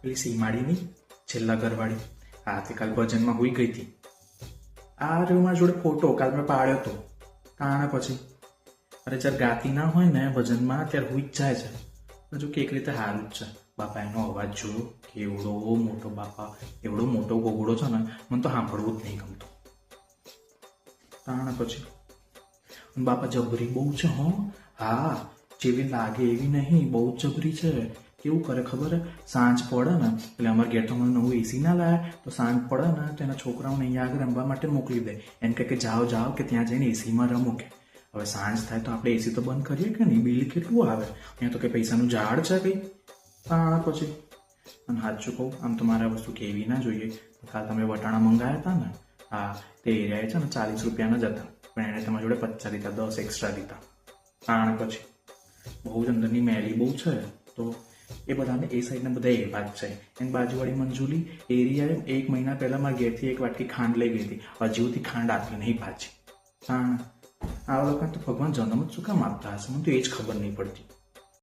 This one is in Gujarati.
પેલી સીમાડીની છેલ્લા ઘરવાળી, હા તે કાલ ભજનમાં હોઈ ગઈ હતી. આ રહ્યો મારા જોડે ફોટો, કાલ મેં પાડ્યો હતો. તાણે પછી અરે જ્યારે ગાતી ના હોય ને ભજનમાં ત્યારે હોઈ જ જાય છે. જો કે એક રીતે સારું જ છે. બાપા એનો અવાજ જો કેવડો મોટો, બાપા એવડો મોટો ગોગડો છે ને, મને તો સાંભળવું જ નહીં ગમતું. તાણે પછી બાપા જબરી બહુ છે. હા જેવી લાગે એવી નહીં, બહુ જ જબરી છે. કેવું કરે ખબર હે, સાંજ પડે ને એટલે અમારા ઘેર તો મને નવું એસી ના લાવે, તો સાંજ પડે ને તો એના છોકરાઓને અહીંયા આગળ રમવા માટે મોકલી દે. એમ કે જાઓ જાઓ કે ત્યાં જઈને એસીમાં રમો કે. હવે સાંજ થાય તો આપણે એસી તો બંધ કરીએ કે નહીં, બિલ કેટલું આવે. અહીંયા તો કે પૈસાનું ઝાડ છે કંઈ. હા પછી અને સાચું કહું, આમ તો મારે આ વસ્તુ કેવી ના જોઈએ. કાલ તમે વટાણા મંગાવ્યા હતા ને, હા તે એરિયાએ છે ને 40 રૂપિયાના જ હતા, પણ એણે તમારી જોડે 50 લીધા, 10 એક્સ્ટ્રા લીધા. તાણ પછી બહુ જ અંદરની મેલી બહુ છે. તો એ બધાને એ સાઈડના બધા એવા જ છે. એની બાજુવાળી મંજુલી એરિયાએ 1 મહિના પહેલાં મારા ઘેરથી 1 વાટકી ખાંડ લઈ ગઈ હતી, હજી સુધી ખાંડ આપી નહીં પાછી. હા આવા લોકોને તો ભગવાન જન્મ જ શું કામ આપતા હશે, મને તો એ જ ખબર નહીં પડતી.